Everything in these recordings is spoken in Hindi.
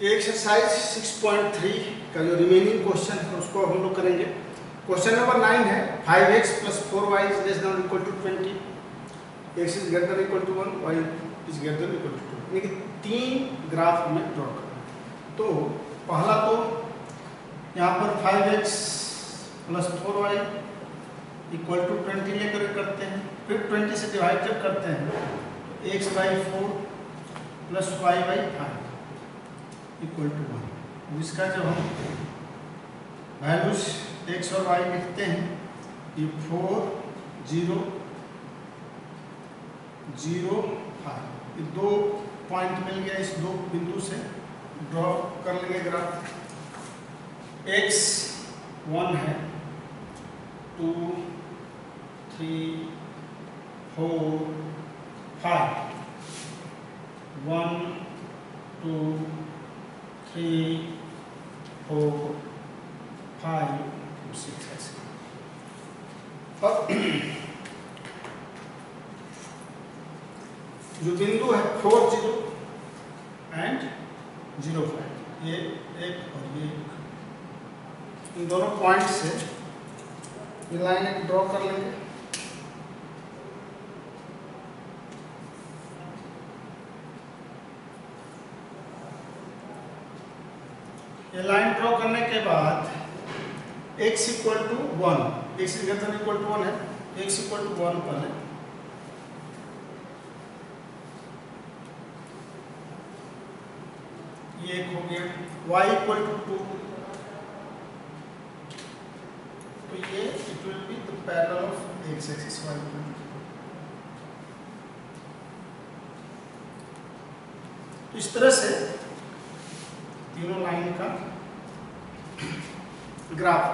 एक्सरसाइज 6.3 का जो रिमेनिंग क्वेश्चन है उसको हम लोग करेंगे। क्वेश्चन नंबर 9 है 5x + 4y > 20, x is greater than equal to 1, y is greater than equal to 2, यानी कि 3 ग्राफ में ड्रॉ करें। तो पहला तो यहाँ पर 5x + 4y = 20 लेकर करते हैं, फिर 20 से डिवाइड जब करते हैं तो x/4 + y/5 = 1। इसका जब हम वैल्यूज x और y लिखते हैं ये 4 0 0 5, ये 2 पॉइंट मिल गया। इस 2 बिंदु से ड्रॉ कर लेंगे ग्राफ। x 1 है, 2 3 4 5, 1 2 3 4 5 6 ऐसे। और जो बिंदु है 4 0 एंड 0 5, ये एक और ये एक, इन दोनों पॉइंट से ये लाइन एक ड्रॉ कर लेंगे। ये लाइन ड्रॉ करने के बाद x = 1, x > 1 है, x = 1 पर है। ये एक हो गया। y = 2, तो ये it will be the parallel of x axis, y = 2। तो इस तरह से तीनों लाइन का ग्राफ आ।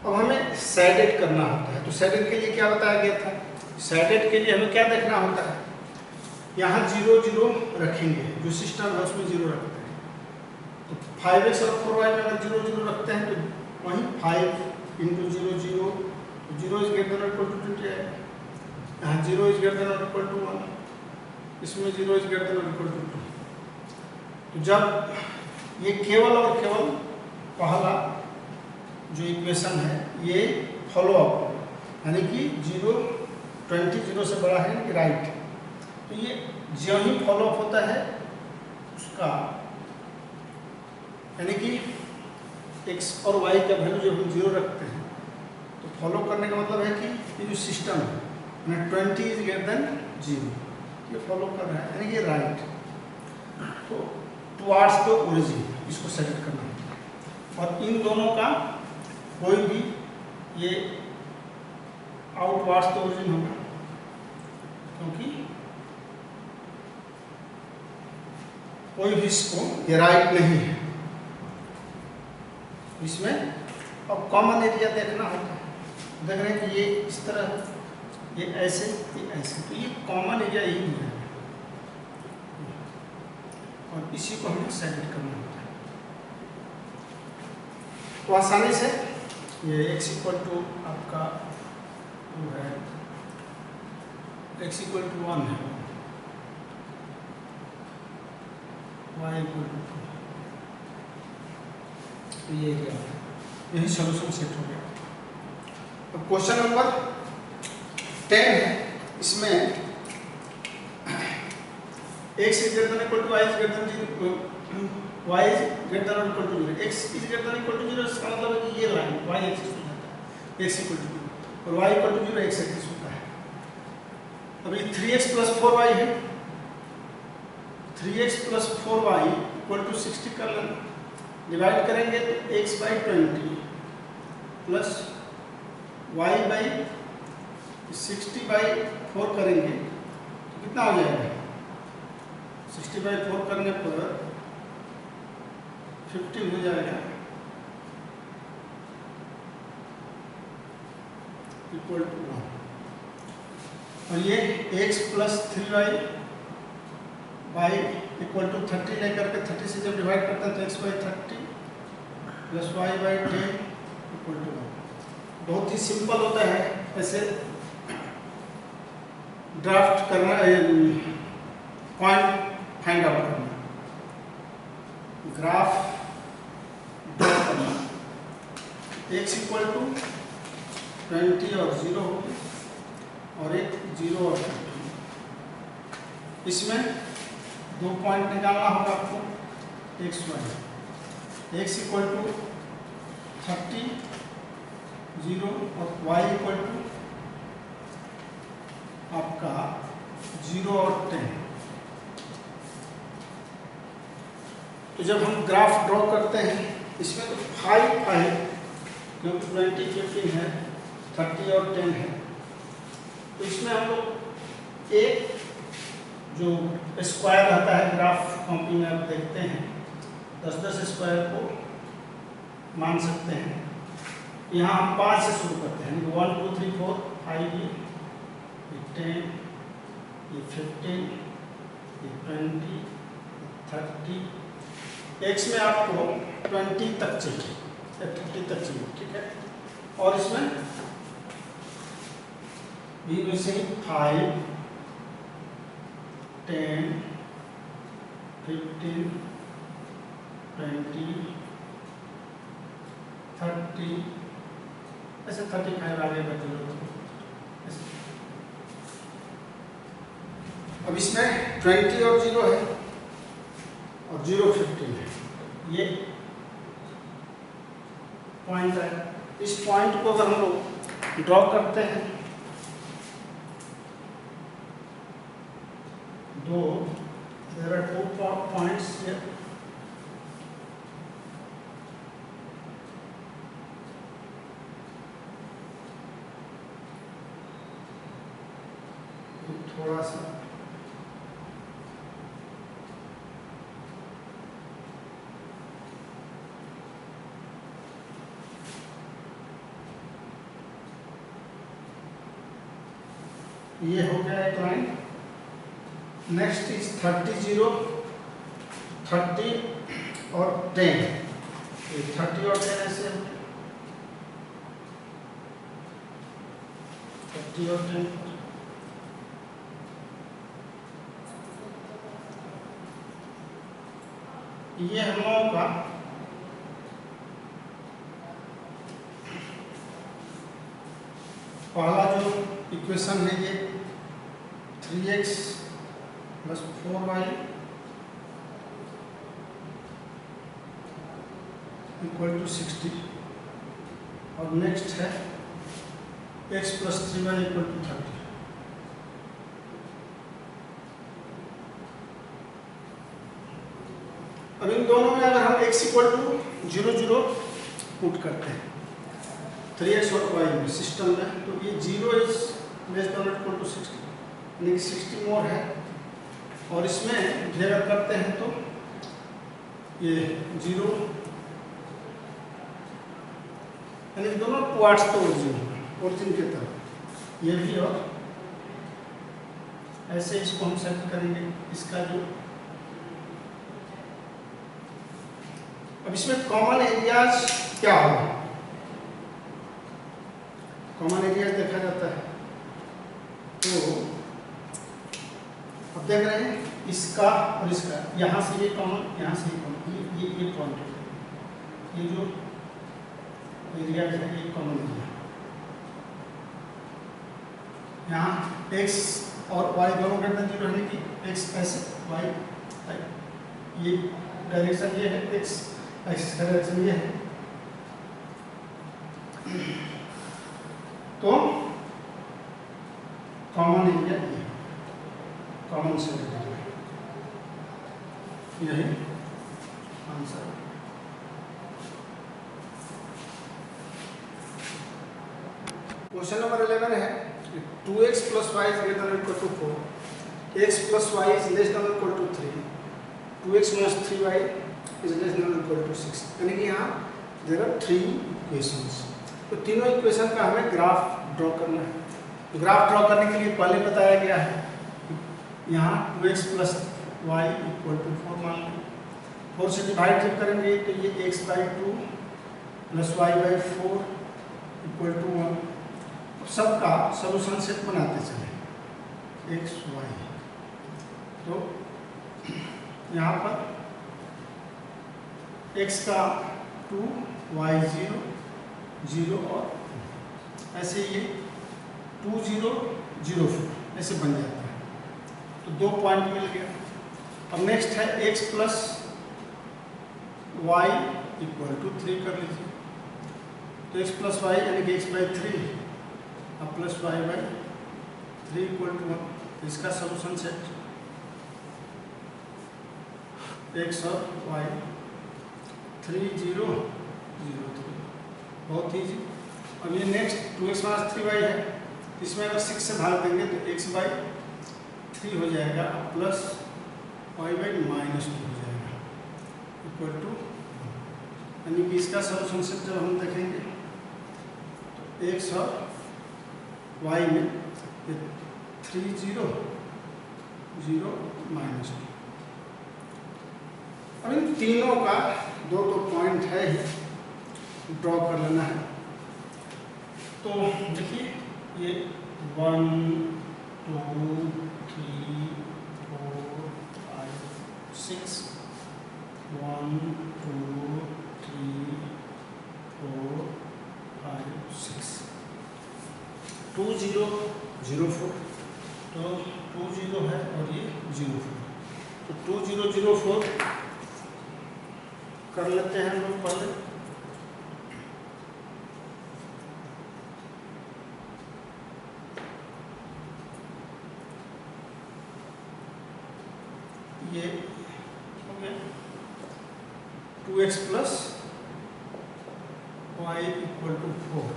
अब हमें सैडेड करना होता है। तो सैडेड के लिए क्या बताया गया था? सैडेड के लिए हमें क्या देखना होता है? यहाँ 0 0 रखेंगे, जो सिस्टम है उसमें 0 रखते हैं। तो 5x और 4y में अगर 0 0 रखते हैं तो वहीं 5 × 0 0, 0 is greater than equal to 20 है। यहाँ 0 is greater than equal to 1, इसमें 0 is greater than equal to 2। तो जब ये केवल और केवल पहला जो इक्वेशन है ये फॉलो अप, यानी कि 0 20 0 से बड़ा है, यानी कि राइट। तो ये जो ही फॉलो अप होता है उसका, यानी कि x और y का वैल्यू जब हम 0 रखते हैं तो फॉलो करने का मतलब है कि ये जो सिस्टम है, यानी 20 इज ग्रेटर देन 0, ये फॉलो कर रहा है, यानी कि राइट। तो टुवार्ड्स द ओरिजिन इसको सेलेक्ट करना होता है। और इन दोनों का कोई भी ये आउटवार्ड्स द ओरिजिन होगा, क्योंकि कोई भी इसको ये राइट नहीं है। इसमें अब कॉमन एरिया देखना होता है। देख रहे हैं कि ये इस तरह, ये ऐसे, ये ऐसे, तो ये कॉमन एरिया यही है और इसी को हमें सेलेक्ट करना होता है। तो आसानी से ये x = आपका 2 है, x = 1 है, y = 2, तो ये क्या है? यही सॉल्यूशन सेट हो गया। अब क्वेश्चन नंबर 10 है, इसमें x is greater than equal to y is greater than 0, y is greater than equal to 0, x is greater than equal to 0, इसका मतलब है कि ये लाइन y एक्सिस हो जाता है, x = 0 और y = 0 x एक्सिस होता है। अब ये 3x + 4y है, 3x + 4y = 60 कर लेना। डिवाइड करेंगे तो x/20 प्लस y/60/4 करेंगे तो कितना हो जाएगा? 60/4 करने पर 50 हो जाएगा, = 1। और ये x + 3y = 30 लेकर के 30 से जब डिवाइड करते हैं तो x/30 + y/10 = 1। बहुत ही सिंपल होता है ऐसे ड्राफ्ट करना, पॉइंट फाइंड आउट करना। ग्राफ ड्रॉ करना। x इक्वल टू 20 और 0 होगी और एक 0 और 15। इसमें 2 पॉइंट निकालना होगा आपको x y। x equal to 30 0 और y इक्वल टू आपका 0 और 10। तो जब हम ग्राफ ड्रॉ करते हैं इसमें तो 5 5 क्योंकि 20 15 है, 30 और 10 है, तो इसमें हम लोग एक जो स्क्वायर रहता है ग्राफ कॉपी में आप देखते हैं 10-10 स्क्वायर को मान सकते हैं। यहाँ हम 5 से शुरू करते हैं, 1 2 3 4 5, ये 10, ये 15, ये 20, 30। x में आपको 20 तक चाहिए, 30 तक चाहिए, ठीक है। और इसमें भी वैसे ही 5 10 15 20 30 ऐसे 35 आगे बढ़ जाओ। अब इसमें 20 और 0 है और 0 15 है, ये पॉइंट है। इस पॉइंट को अगर हम लोग ड्रॉ करते हैं there are 2 points here. थोड़ा सा ये हो गया एक लाइन। नेक्स्ट इज 30 0 30 और 10, 30 और 10 ऐसे 30 और 10। ये हम लोगों का पहला जो इक्वेशन है ये 3x + 4y = 60 और नेक्स्ट है x + 3y = 30। अब इन दोनों में अगर हम x = 0 0 पुट करते हैं 3x और y में सिस्टम में, तो ये 0 is less than equal to 60, यानी 60 मोर है। और इसमें अगर करते हैं तो ये 0, यानी दोनों टुवर्ड्स तो ओरिजिन की तरफ ये भी, और ऐसे इसको हम सेट करेंगे इसका जो। अब इसमें कॉमन एरियाज क्या होगा? कॉमन एरियाज देखा जाता है तो अब देख रहे हैं इसका और इसका, यहाँ से ये कॉमन, यहाँ से ये कॉमन, ये पॉइंट है, ये जो एरिया है ये कॉमन एरिया। यहाँ x और y दोनों करते हैं रहने की, x ऐसे y ये डायरेक्शन ये है, x एक्सिस का डायरेक्शन ये है। तो कॉमन एरिया ये कॉमन से यही आंसर। क्वेश्चन नंबर 11 है 2x + y > 4, x + y is less than or equal to 3, 2x - 3y is less than or equal to 6। यानी कि यहाँ देयर आर 3 इक्वेशंस। तो तीनों इक्वेशन का हमें ग्राफ ड्रॉ करना है। ग्राफ ड्रॉ करने के लिए पहले बताया गया है यहाँ 2x + y = 4 मान लें। 4 से डिवाइड जब करेंगे तो ये x/2 + y/4 = 1। सबका सॉल्यूशन सेट बनाते चले x y। तो यहाँ पर x का 2 y 0 0 और ऐसे ये 2 0 0 4 ऐसे बन जाता है। तो 2 पॉइंट मिल गया। अब नेक्स्ट है x plus y equal to 3 कर लीजिए। तो x प्लस वाई यानी कि x बाई 3 अब plus y by 3 equal to 1। इसका सोल्यूशन सेट x और y 3 0 0 3 बहुत ईजी। अब ये नेक्स्ट 2x माइनस 3y है, इसमें अगर 6 से भाग देंगे तो x बाई 3 हो जाएगा प्लस y बाई माइनस 2 हो जाएगा इक्वल टू, यानी कि इसका सोल्यूशन सेट जब हम देखेंगे तो x और y में 3 0 0 माइनस 2। अब इन तीनों का दो पॉइंट है ही, ड्रॉ कर लेना है। तो देखिए ये 1 2 3 4 5 6 1 2 3 4 5 6 2 0 0 4, तो 2 0 है और ये 0 4, तो 2 0 0 4 कर लेते हैं हम लोग पहले। ये हो गया 2x plus y equal to 4।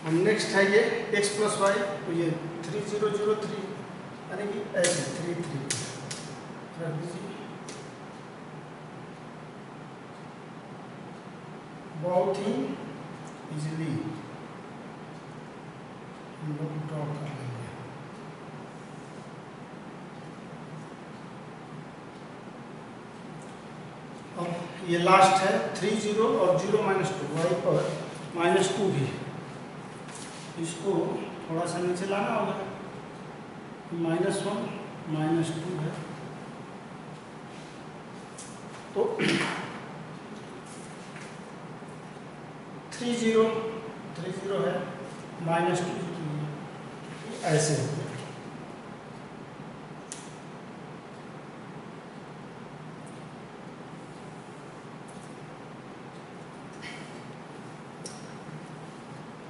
अब नेक्स्ट है ये x प्लस वाई, तो ये 3 0 0 3 यानी कि ऐसे 3 3 रख दीजिए। बहुत ही इजीली हम लोग ड्रॉ कर लेंगे। अब ये लास्ट है 3 0 और 0 माइनस 2 वाई पर माइनस 2 भी, इसको थोड़ा सा नीचे लाना होगा। -1 -2 है, तो 3 0 है -2 ऐसे हो गया।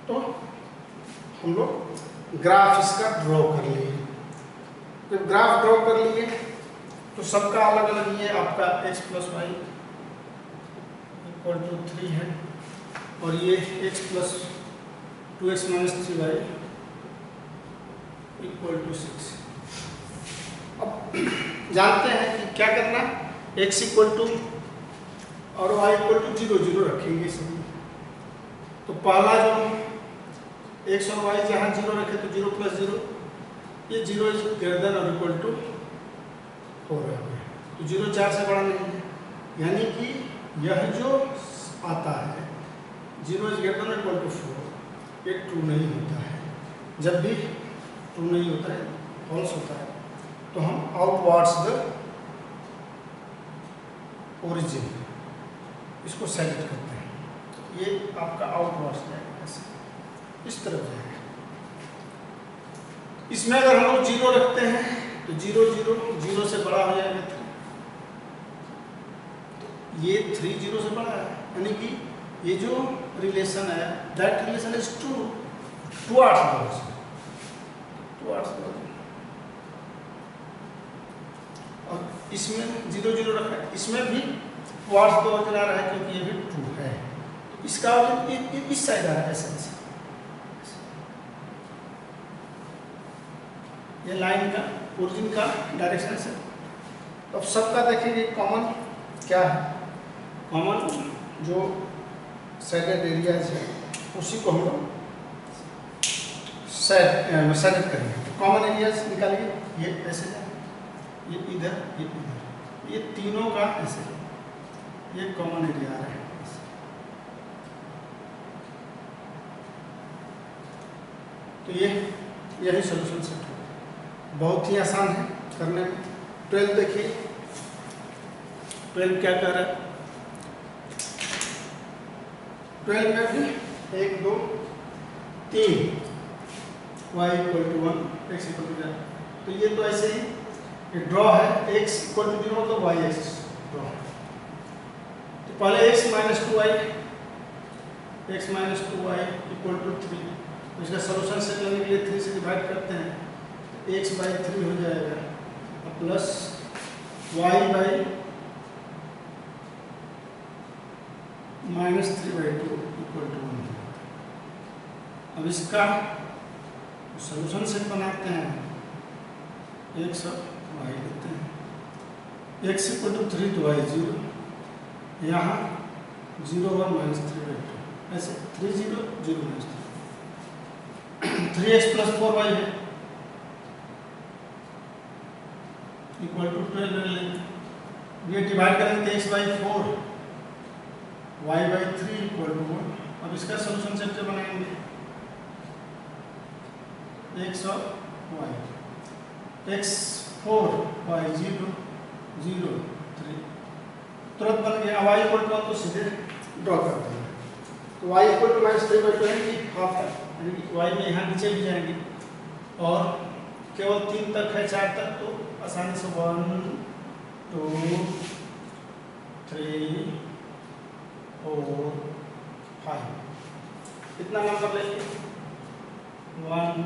तो हम लोग ग्राफ इसका ड्रॉ कर लिए। जब ग्राफ ड्रॉ कर लिए तो सबका अलग अलग, ये आपका x plus y equal to 3 है और ये x plus 2x minus 3y equal to 6। अब जानते हैं कि क्या करना, x इक्वल टू और y इक्वल टू 0 0 रखेंगे सभी। तो पहला जो x और y जहाँ 0 रखे तो 0 प्लस 0, ये 0 इज ग्रेटर देन और इक्वल टू 4 है, तो 0 4 से बड़ा नहीं है, यानी कि यह जो आता है 0 is greater than equal to 4 ये ट्रू नहीं होता है। जब भी ट्रू नहीं होता है, फॉल्स होता है, तो हम आउटवर्ड्स द ओरिजिन इसको सेलेक्ट करते हैं। ये आपका आउटवर्ड्स जाएगा, ऐसे इस तरफ जाएगा। इसमें अगर हम लोग 0 रखते हैं तो 0 0 0 से बड़ा हो जाएगा 3, तो ये 3 0 से बड़ा है, यानी कि ये जो रिलेशन है that relation is true towards the origin, towards the origin. और इसमें 0 0 रखा है, इसमें भी टुवर्ड्स द ओरिजिन आ रहा है क्योंकि ये भी ट्रू है, तो इसका ओरिजिन इस साइड आ रहा है ऐसे। ये लाइन का ओरिजिन का डायरेक्शन है। तो अब सबका देखेंगे कॉमन क्या है, कॉमन जो सेडेड एरियाज है उसी को हम लोग सेलेक्ट करेंगे। तो कॉमन एरियाज निकालिए, ये ऐसे है, ये इधर, ये इधर, ये तीनों का ऐसे, ये कॉमन एरिया आ रहा है। तो ये यही सोल्यूशन सेट है, बहुत ही आसान है करने में। 12 देखिए, 12 क्या कर रहा है? 12 में भी 1 2 3 y equal to 1 x equal to 0। तो ये तो ऐसे ही ड्रॉ है, x इक्वल टू 0 तो y एक्सिस ड्रॉ। तो पहले x minus 2y equal to 3, तो इसका सोल्यूशन सेट करने के लिए 3 से डिवाइड करते हैं, तो x बाई 3 हो जाएगा plus y by minus 3/2 equal to 1। अब इसका सोल्यूशन सेट बनाते हैं, x और y लेते हैं, x इक्वल टू 3 तो y 0, यहाँ 0 1 माइनस 3/2, ऐसे 3 0 0 माइनस 3, 3x प्लस 4y है इक्वल टू 12 ले लेंगे, ये डिवाइड करेंगे तो x by 4 y by 3 equal to 1। अब इसका सोल्यूशन सेट बनाएंगे, x और y, x 4 y 0 0 3 तुरंत बन गया। y इक्वल टू 1 तो सीधे ड्रॉ करते हैं, तो y इक्वल टू माइनस 3/2 है कि हाफ है, यानी कि y में यहाँ नीचे भी जाएंगे और केवल 3 तक है, 4 तक तो आसानी से 1 2 3 4 5 इतना नंबर लेंगे, 1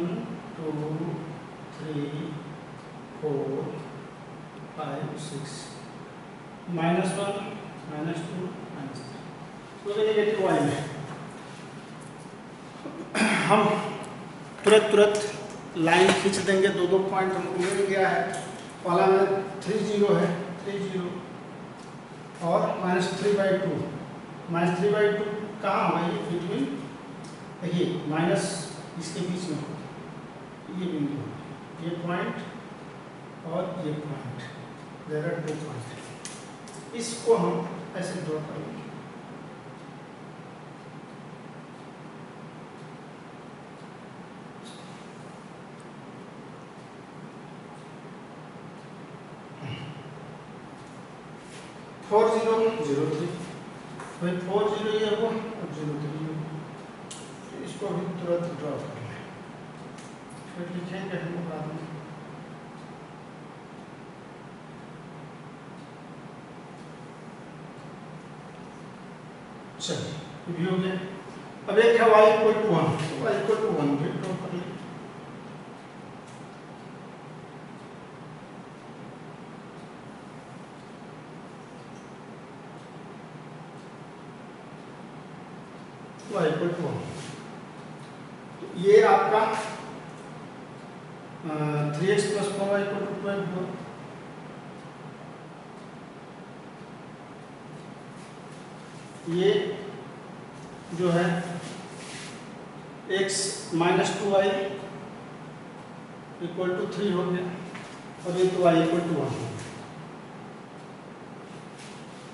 2 3 4 5 6 माइनस 1 माइनस 2 माइनस 3, तो नेगेटिव y में हम तुरंत लाइन खींच देंगे, दो पॉइंट हमको मिल गया है। पहला में 3 0 है, 3 0 और माइनस 3/2, माइनस 3/2 कहाँ होगा? ये बिटवीन, देखिए माइनस इसके बीच में ये बिंदु, ये पॉइंट और ये पॉइंट, देयर आर 2 पॉइंट, इसको हम ऐसे ड्रॉ करेंगे। फोर 0 0 3, भाई 4 0 ये हो और 0 3 हो, इसको भी तुरंत ड्रॉ कर लें, फिर लिखेंगे हम बाद में। चलिए ये भी हो गया। अब एक है y इक्वल टू 1, तो y इक्वल टू 1 भी ड्रॉ कर लें। y इक्वल टू 1, तो ये आपका 3x plus 4y equal to 12, ये जो है x minus 2y equal to 3 हो गया, और ये तो y इक्वल टू 1।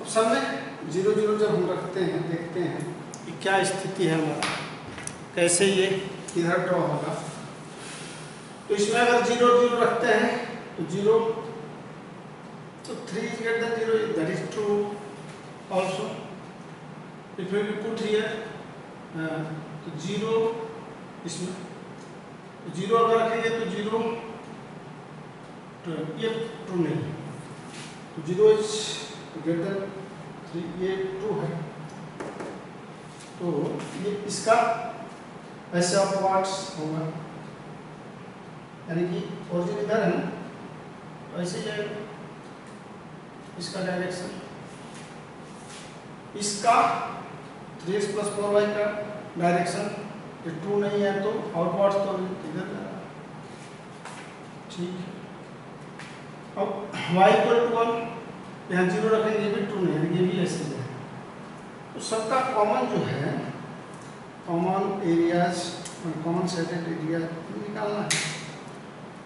अब सब में 0 0 जब हम रखते हैं, देखते हैं कि क्या स्थिति है हमारा, कैसे ये इधर ड्रॉ होगा। तो इसमें अगर 0 0 रखते हैं तो 0, तो 3 is greater than 0, that is true also. If we put here तो 0 इसमें, तो 0 अगर रखेंगे तो 0 12, ये ट्रू नहीं है, तो 0 is greater than 3, ये ट्रू है, तो ये इसका ऐसे अपवार्ड्स होगा, यानी कि ओरिजिन इधर है ना, तो ऐसे जाएगा इसका डायरेक्शन, इसका 3x प्लस 4y का डायरेक्शन ये ट्रू नहीं है तो आउटवर्ड्स तो इधर जा रहा है, ठीक है। अब y इक्वल टू 1, यहाँ 0 रखेंगे, ये भी ट्रू नहीं है, ये भी ऐसे जाएगा। तो सबका कॉमन जो है, कॉमन एरियाज और कॉमन सेटेड एरिया निकालना है।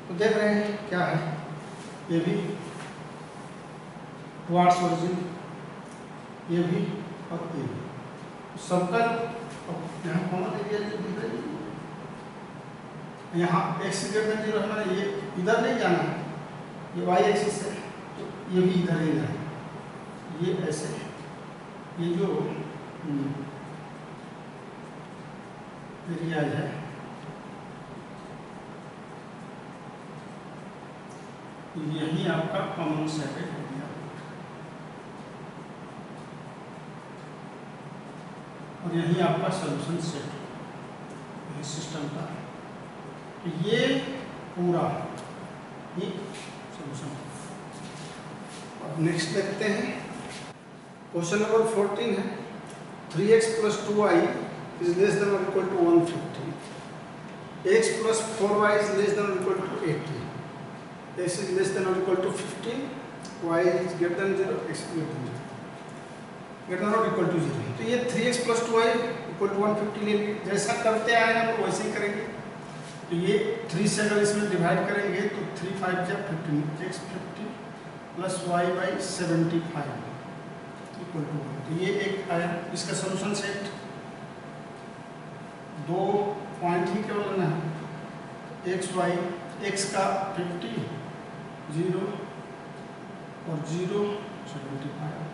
तो देख रहे हैं क्या है, ये भी टुवार्ड्स ओरिजिन, ये भी और ये भी, तो सबका यहाँ कॉमन एरिया जो दिख रही है, यहाँ x ग्रेटर देन 0 हमारा, ये इधर नहीं जाना है, ये y एक्सिस है, तो ये भी इधर ही जाना है, ये ऐसे, ये जो एरिया है यही आपका कॉमन सेटेड हो गया, और यही आपका सॉल्यूशन सेट है सिस्टम का। तो ये पूरा ही सॉल्यूशन। अब नेक्स्ट देखते हैं, क्वेश्चन नंबर 14 है 3x + 2y is less than or equal to 150, x + 4y is less than or equal to 80, x is less than or equal to 15, y is greater than 0, x greater than 0, greater than or equal to 0। तो ये 3x + 2y = 150 ले लीजिए, जैसा करते आए हैं हम वैसे ही करेंगे। तो ये 3 से अगर इसमें डिवाइड करेंगे तो 3 × 5 = 15, x 50 + y/75 = 1। तो ये एक आया, इसका सॉल्यूशन सेट 2 पॉइंट ही केवल लेना है, x y, x का 50, 0 और 0 75।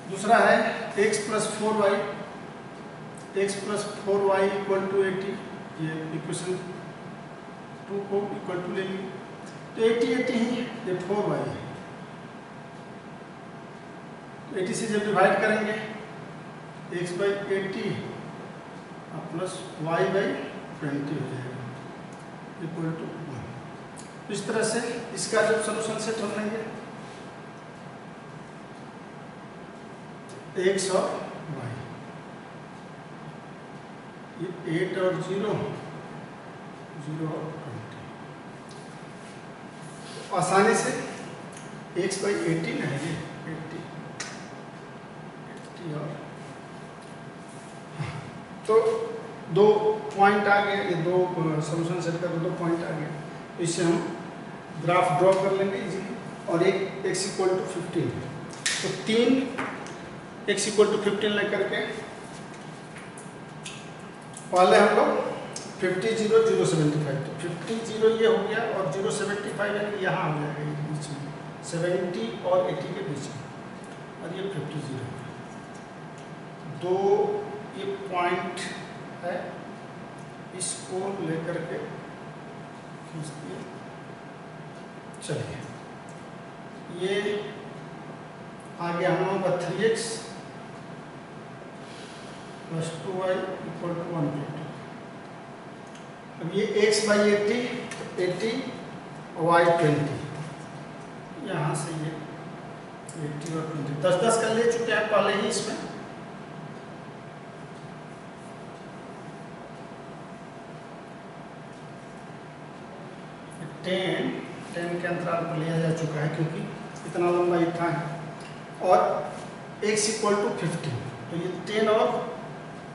दूसरा है x + 4y, x + 4y = 80, ये इक्वेशन 2 को इक्वल टू ले लीजिए। तो 80 ही, ये 4y है, 80 से जब डिवाइड करेंगे x/80 प्लस y/20 हो जाएगा = 1। इस तरह से इसका जब सॉल्यूशन सेट हम लेंगे x और y, ये 8 और 0, 0 और 20, तो आसानी से x/80 है, ये 80 और तो 2 पॉइंट आ गए, ये 2 सॉल्यूशन सेट का 2 पॉइंट आ गए। तो इससे हम ग्राफ ड्रॉ कर लेंगे इजीली। और एक x = 15, तो 3 x = 15 लेकर के पहले हम लोग 50 0 0 75, तो 50 0 ये हो गया और 0 75 यानी यहाँ हो जाएगा, ये बीच में 70 और 80 के बीच में, और ये 50 0। 2 ये पॉइंट है, इसको लेकर के खींचते चलिए। ये आ गया हम लोगों का 3x + 2y = 150। अब ये x/80, 80 y 20, यहाँ से ये 80 और 20 10 का ले चुके हैं पहले ही इसमें। टेन के अंतराल पर लिया जा चुका है क्योंकि इतना लंबा ये था, और x = 15, तो ये 10 और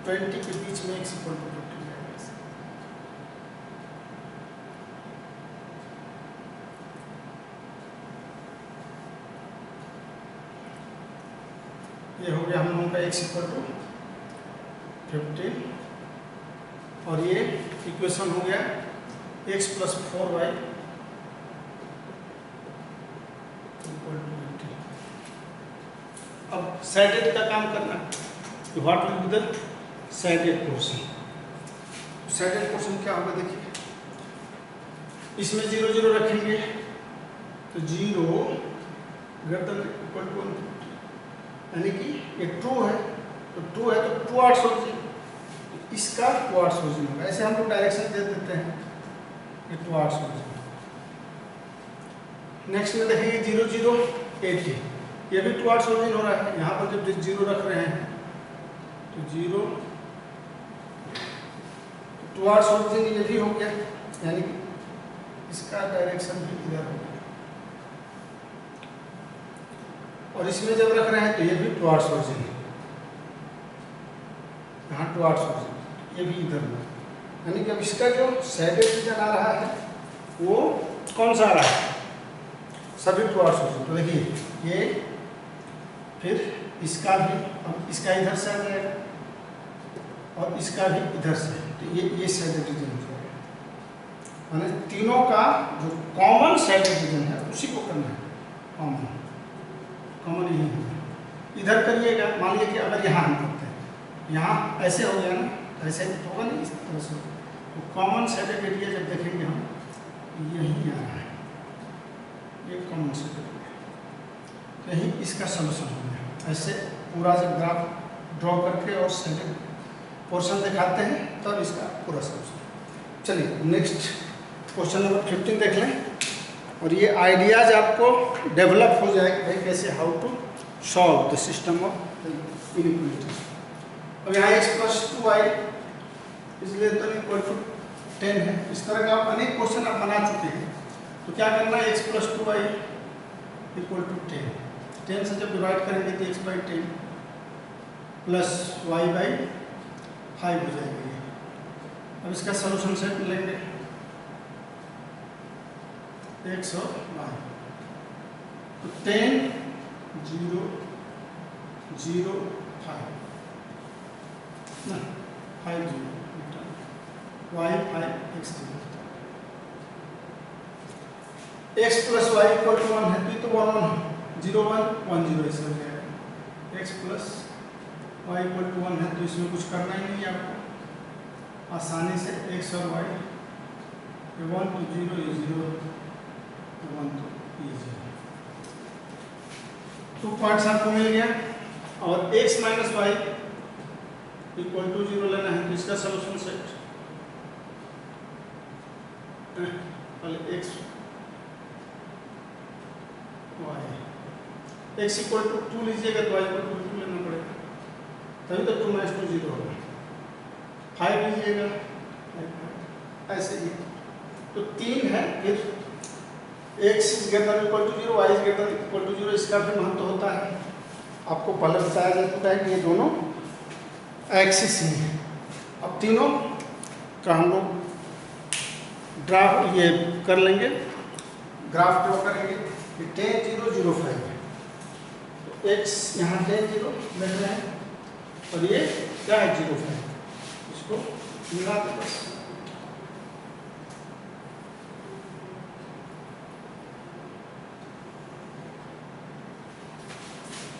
20 के बीच में x = 15 जाएगा। ये हो गया हम लोगों का x = 15, और ये इक्वेशन हो गया x + 4y = 80। अब साइडेड का काम करना, तो what will be the sided portion. Sided portion क्या होगा देखिए, इसमें 0 0 रखेंगे तो 0 > 150, यानी कि ये 2 है, तो 2 है तो 2 8 सोल्यूशन, इसका 2 8 सोल्यूशन होगा। ऐसे हम लोग डायरेक्शन दे देते हैं, ये 2 8 सोल्यूशन। नेक्स्ट में देखेंगे 0 0 80, ये भी 2 8 सोल्यूशन हो रहा है। यहाँ पर जब 0 रख रहे हैं तो 0 2 8 सोल्यूशन ये भी हो गया, यानी कि इसका डायरेक्शन भी इधर हो गया। और इसमें जब रख रहे हैं तो ये भी 2 8 सोल्यूशन है, यहाँ 2 8 सोल्यूशन, ये भी इधर में, यानी कि अब इसका जो साइडेड रीजन आ रहा है वो कौन सा आ रहा है, सभी 2 8 सोल्यूशन। तो देखिए ये, फिर इसका भी, अब इसका इधर से आ जाएगा और इसका भी इधर से, तो ये साइडेड रीजन हो जाएगा। माने तीनों का जो कॉमन साइडेड रीजन है उसी को करना है कॉमन। कॉमन यही है। इधर करिएगा, मान लीजिए कि अगर यहाँ हम करते हैं, यहाँ ऐसे हो गया ना, ऐसे तो होगा नहीं, इस तरह से। तो कॉमन साइडेड एरिया जब देखेंगे हम, यही आ रहा है, ये कॉमन साइडेड एरिया, यही इसका सोल्यूशन हो गया। ऐसे पूरा जब ग्राफ ड्रॉ करके और साइडेड पोर्शन दिखाते हैं तब तो इसका पूरा सोल्यूशन। चलिए नेक्स्ट क्वेश्चन नंबर 15 देख लें, और ये आइडियाज आपको डेवलप हो जाए कि भाई कैसे how to solve the system of inequality. अब यहाँ x+2y इसलिए तो इक्वल टू 10 है। इस तरह का आप अनेक क्वेश्चन आप बना चुके हैं, तो क्या करना है, x+2y इक्वल टू 10, 10 से जब डिवाइड करेंगे तो x/10 प्लस y/5 हो जाएगा ये। अब इसका सोल्यूशन सेट लेंगे x और y, तो 10 0 0 5 ना 5 0 y 5 x 0, x plus y equal to 1 है, तो 1 1 0 1 1 0 ऐसे हो जाएगा। x plus y equal to 1 है, तो इसमें कुछ करना ही नहीं है आपको, आसानी से x और y 1 तो 0 ये 0 1 तो ये 0, 2 पॉइंट्स आपको मिल गया। और x minus y equal to 0 लेना है, तो इसका सोल्यूशन सेट पहले x y, x equal to 2 लीजिएगा तो y इक्वल टू 2 लेना पड़ेगा, तभी तो 2 - 2 0 होगा। 5 लीजिएगा ऐसे ही, तो 3 है, फिर x is greater equal to 0, y is greater equal to 0, इसका भी महत्व होता है। आपको पहले बताया जा चुका है कि ये दोनों एक्सिस ही हैं। अब तीनों का हम लोग ड्राफ ये कर लेंगे, ग्राफ ड्रॉ करेंगे कि 10 0 0 5 है, तो x यहाँ 10 0 मिल रहा है और ये क्या है 0 5, इसको मिला दो बस।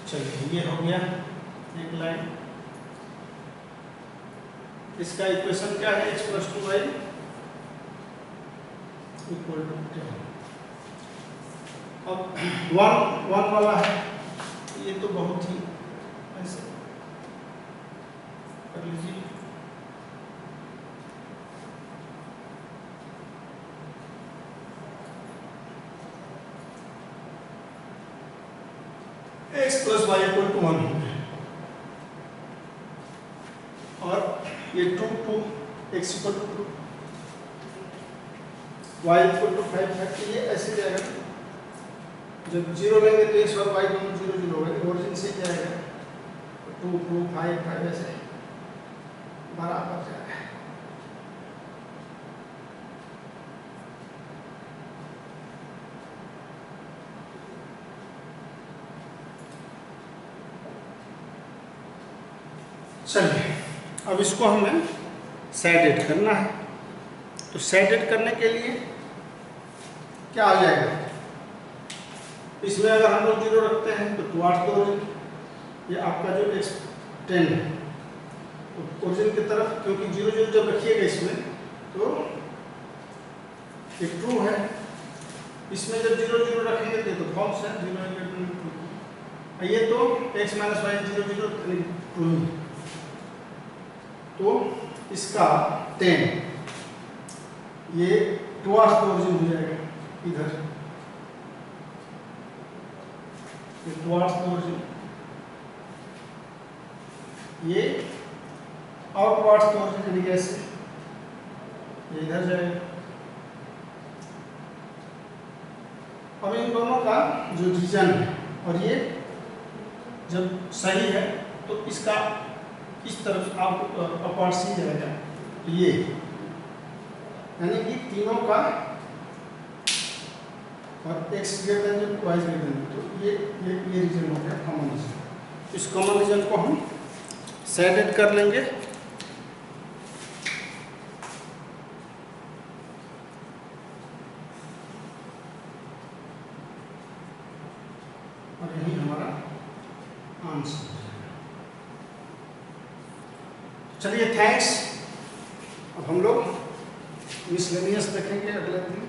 चलिए ये हो गया एक लाइन। इसका इक्वेशन क्या है, x+2y इक्वल टू 10। अब 1 वाला है, ये तो बहुत ही ऐसे कर लीजिए, x+y इक्वल टू 1 और ये 2 2 x equal to 2 y equal to 5 है, तो ये ऐसे जाएगा। जब 0 लेंगे तो x और y दोनों 0 0 होगा, ओरिजिन से जाएगा 2 2 5 5 ऐसे बराबर जाएगा। चलिए अब इसको हमें सेट करना है, तो सेट करने के लिए क्या आ जाएगा, इसमें अगर हम लोग 0 रखते हैं तो टुवार्ड्स द ओरिजिन, ये आपका जो x10 है तो ओरिजिन की तरफ, क्योंकि 0 0 जब रखिएगा इसमें तो ये ट्रू है, इसमें जब 0 0 रखेंगे तो फॉल्स है, 0 ये तो x माइनस y 0 0 ट्रू है, तो इसका 10 ये टुवार्ड्स द ओरिजिन हो जाएगा, इधर ये टुवार्ड्स द ओरिजिन, ये और टुवार्ड्स द ओरिजिन यानी ऐसे ये इधर जाएगा। अब इन दोनों का जो रीजन है और ये जब सही है तो इसका इस तरफ आप अपवर्ड सी जाएगा, तो ये यानी कि तीनों का और x greater than y greater than, तो ये रीजन हो गया कॉमन रीजन। इस कॉमन रीजन को हम सेट कर लेंगे। और यही हमारा आंसर हो जाएगा। चलिए थैंक्स। अब हम लोग मिसलेनियस देखेंगे अगले दिन।